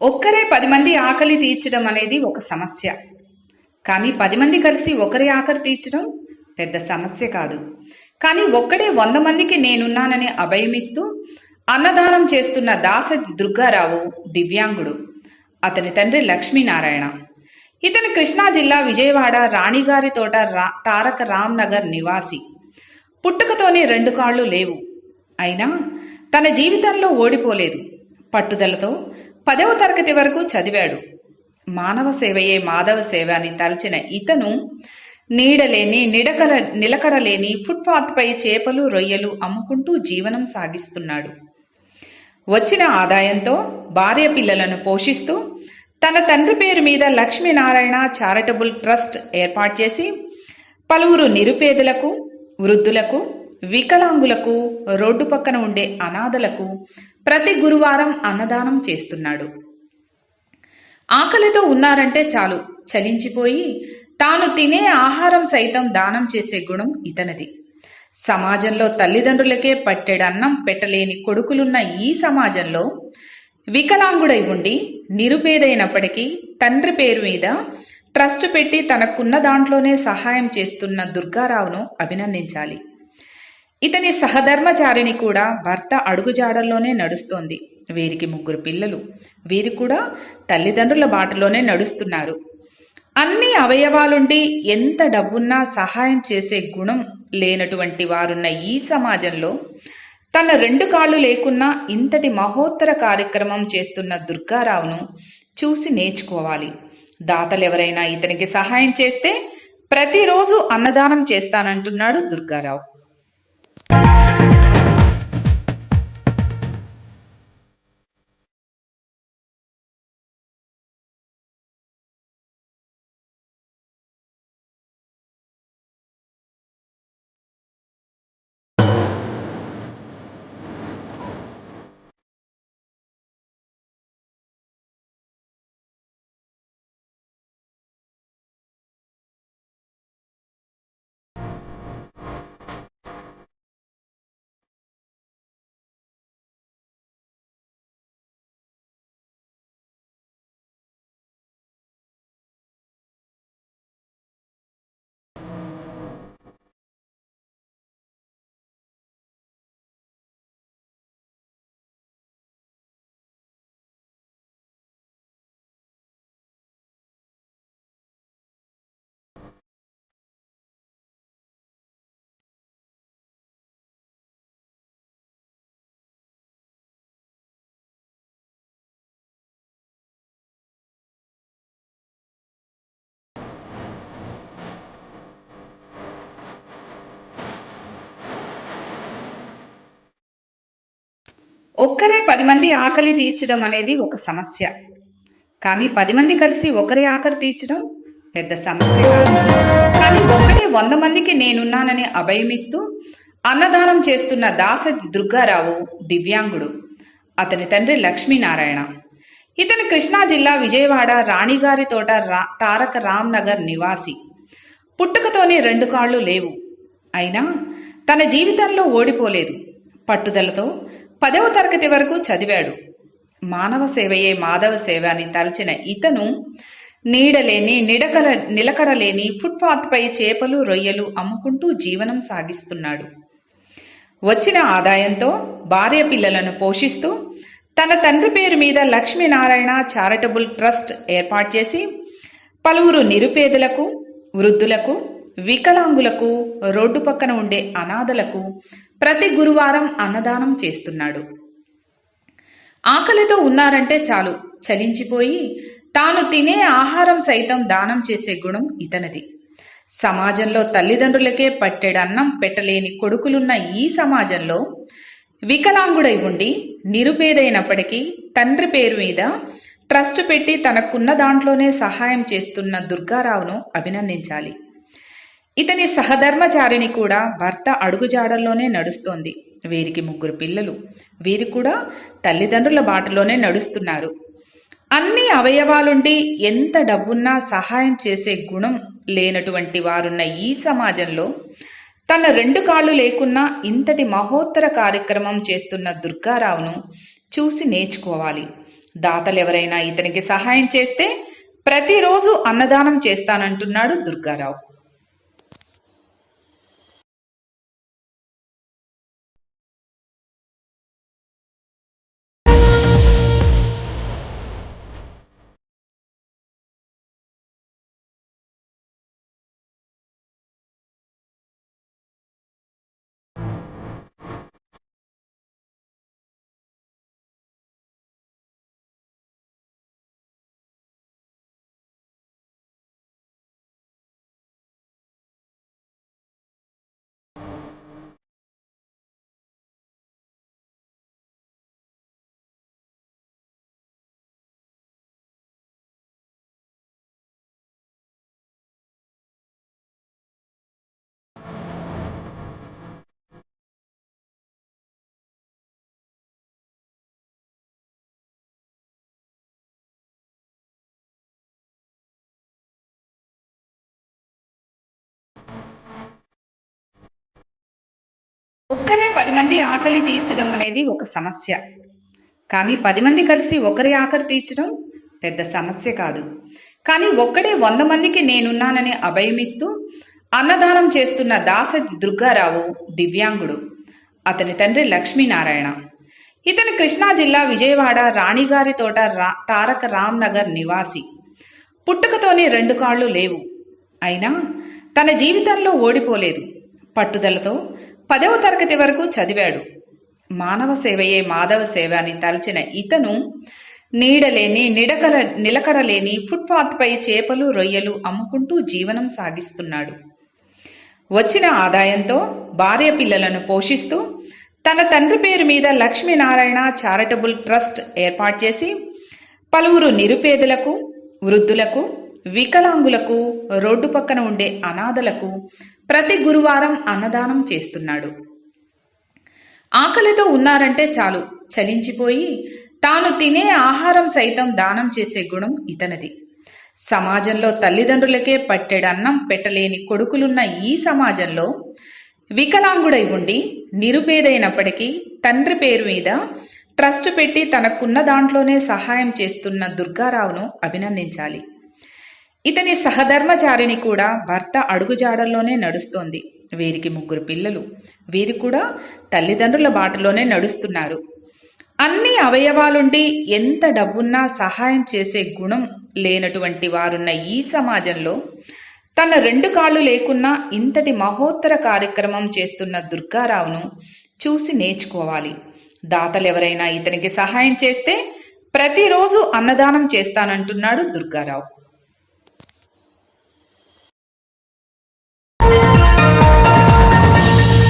ఒక్కరే 10 మంది ఆకలి తీర్చడం అనేది ఒక సమస్య. కానీ 10 మంది కలిసి ఒకరి ఆకలి తీర్చడం పెద్ద సమస్య కాదు. కానీ ఒక్కడే 100 మందికి నేనున్నానని అభయమిస్తూ అన్నదానం చేస్తున్న దాసరి దుర్గారావు దివ్యాంగుడు. అతని తండ్రి లక్ష్మీనారాయణ. ఇతను కృష్ణా జిల్లా విజయవాడ రాణిగారి తోట తారక రామ్ నగర్ నివాసి. పుట్టుకతోనే 2 కాళ్ళు లేవు. అయినా తన జీవితంలో ఓడిపోలేదు. పట్టుదలతో 10వ తరగతి వరకు చదివాడు. మానవ సేవయే మాధవ సేవ అని తలచిన ఇతను నీడలేని నిలకడలేని ఫుట్పాత్పై చేపలు రొయ్యలు అమ్ముకుంటూ జీవనం సాగిస్తున్నాడు. వచ్చిన ఆదాయంతో భార్య పిల్లలను పోషిస్తూ తన తండ్రి పేరు మీద లక్ష్మీనారాయణ చారిటబుల్ ట్రస్ట్ ఏర్పాటు చేసి పలువురు నిరుపేదలకు, వృద్ధులకు, వికలాంగులకు, రోడ్డు పక్కన ఉండే అనాథలకు ప్రతి గురువారం అన్నదానం చేస్తున్నాడు. ఆకలితో ఉన్నారంటే చాలు చలించిపోయి తాను తినే ఆహారం సైతం దానం చేసే గుణం ఇతనిది. సమాజంలో తల్లిదండ్రులకే పట్టెడన్నం పెట్టలేని కొడుకులున్న ఈ సమాజంలో వికలాంగుడై ఉండి నిరుపేదైనప్పటికీ తండ్రి పేరు మీద ట్రస్ట్ పెట్టి తనకున్న దాంట్లోనే సహాయం చేస్తున్న దుర్గారావును అభినందించాలి. ఇతని సహధర్మచారిణి కూడా భర్త అడుగుజాడల్లోనే నడుస్తోంది. వీరికి 3 పిల్లలు. వీరు కూడా తల్లిదండ్రుల బాటలోనే నడుస్తున్నారు. అన్ని అవయవాలుండి ఎంత డబ్బున్నా సహాయం చేసే గుణం లేనటువంటి వారున్న ఈ సమాజంలో తన 2 కాళ్ళు లేకున్నా ఇంతటి మహోత్తర కార్యక్రమం చేస్తున్న దుర్గారావును చూసి నేర్చుకోవాలి. దాతలెవరైనా ఇతనికి సహాయం చేస్తే ప్రతిరోజు అన్నదానం చేస్తానంటున్నాడు దుర్గారావు. ఒక్కరే 10 మంది ఆకలి తీర్చడం అనేది ఒక సమస్య. కానీ 10 మంది కలిసి ఒకరి ఆకలి తీర్చడం పెద్ద సమస్య కాదు. కానీ ఒక్కడే 100 మందికి నేనున్నానని అభయమిస్తూ అన్నదానం చేస్తున్న దాసరి దుర్గారావు దివ్యాంగుడు. అతని తండ్రి లక్ష్మీనారాయణ. ఇతను కృష్ణా జిల్లా విజయవాడ రాణిగారి తోట తారక రామ్ నగర్ నివాసి. పుట్టుకతోనే 2 కాళ్ళు లేవు. అయినా తన జీవితంలో ఓడిపోలేదు. పట్టుదలతో 10వ తరగతి వరకు చదివాడు. మానవ సేవయే మాధవ సేవ అని తలచిన ఇతను నీడలేని నిలకడలేని ఫుట్పాత్పై చేపలు రొయ్యలు అమ్ముకుంటూ జీవనం సాగిస్తున్నాడు. వచ్చిన ఆదాయంతో భార్య పిల్లలను పోషిస్తూ తన తండ్రి పేరు మీద లక్ష్మీనారాయణ చారిటబుల్ ట్రస్ట్ ఏర్పాటు చేసి పలువురు నిరుపేదలకు, వృద్ధులకు, వికలాంగులకు, రోడ్డు పక్కన ఉండే అనాథలకు ప్రతి గురువారం అన్నదానం చేస్తున్నాడు. ఆకలితో ఉన్నారంటే చాలు చలించిపోయి తాను తినే ఆహారం సైతం దానం చేసే గుణం ఇతనిది. సమాజంలో తల్లిదండ్రులకే పట్టెడన్నం పెట్టలేని కొడుకులున్న ఈ సమాజంలో వికలాంగుడై ఉండి నిరుపేదైనప్పటికీ తండ్రి పేరు మీద ట్రస్ట్ పెట్టి తనకున్న దాంట్లోనే సహాయం చేస్తున్న దుర్గారావును అభినందించాలి. ఇతని సహధర్మచారిణి కూడా భర్త అడుగుజాడల్లోనే నడుస్తోంది. వీరికి 3 పిల్లలు. వీరు కూడా తల్లిదండ్రుల బాటలోనే నడుస్తున్నారు. అన్ని అవయవాలుండి ఎంత డబ్బున్నా సహాయం చేసే గుణం లేనటువంటి వారున్న ఈ సమాజంలో తన 2 కాళ్ళు లేకున్నా ఇంతటి మహోత్తర కార్యక్రమం చేస్తున్న దుర్గారావును చూసి నేర్చుకోవాలి. దాతలెవరైనా ఇతనికి సహాయం చేస్తే ప్రతిరోజు అన్నదానం చేస్తానంటున్నాడు దుర్గారావు. ఒక్కరే 10 మంది ఆకలి తీర్చడం అనేది ఒక సమస్య. కానీ 10 మంది కలిసి ఒకరి ఆకలి తీర్చడం పెద్ద సమస్య కాదు. కానీ ఒక్కడే 100 మందికి నేనున్నానని అభయమిస్తూ అన్నదానం చేస్తున్న దాసరి దుర్గారావు దివ్యాంగుడు. అతని తండ్రి లక్ష్మీనారాయణ. ఇతను కృష్ణా జిల్లా విజయవాడ రాణిగారి తోట తారక రామ్ నగర్ నివాసి. పుట్టుకతోనే 2 కాళ్ళు లేవు. అయినా తన జీవితంలో ఓడిపోలేదు. పట్టుదలతో 10వ తరగతి వరకు చదివాడు. మానవ సేవయే మాధవ సేవ అని తలచిన ఇతను నీడలేని నిలకడలేని ఫుట్పాత్పై చేపలు రొయ్యలు అమ్ముకుంటూ జీవనం సాగిస్తున్నాడు. వచ్చిన ఆదాయంతో భార్య పిల్లలను పోషిస్తూ తన తండ్రి పేరు మీద లక్ష్మీనారాయణ చారిటబుల్ ట్రస్ట్ ఏర్పాటు చేసి పలువురు నిరుపేదలకు, వృద్ధులకు, వికలాంగులకు, రోడ్డు పక్కన ఉండే అనాథలకు ప్రతి గురువారం అన్నదానం చేస్తున్నాడు. ఆకలితో ఉన్నారంటే చాలు చలించిపోయి తాను తినే ఆహారం సైతం దానం చేసే గుణం ఇతనిది. సమాజంలో తల్లిదండ్రులకే పట్టెడన్నం పెట్టలేని కొడుకులున్న ఈ సమాజంలో వికలాంగుడై ఉండి నిరుపేదైనప్పటికీ తండ్రి పేరు మీద ట్రస్ట్ పెట్టి తనకున్న దాంట్లోనే సహాయం చేస్తున్న దుర్గారావును అభినందించాలి. ఇతని సహధర్మచారిణి కూడా భర్త అడుగుజాడల్లోనే నడుస్తోంది. వీరికి 3 పిల్లలు. వీరు కూడా తల్లిదండ్రుల బాటలోనే నడుస్తున్నారు. అన్ని అవయవాలుండి ఎంత డబ్బున్నా సహాయం చేసే గుణం లేనటువంటి వారున్న ఈ సమాజంలో తన 2 కాళ్ళు లేకున్నా ఇంతటి మహోత్తర కార్యక్రమం చేస్తున్న దుర్గారావును చూసి నేర్చుకోవాలి. దాతలెవరైనా ఇతనికి సహాయం చేస్తే ప్రతిరోజు అన్నదానం చేస్తానంటున్నాడు దుర్గారావు.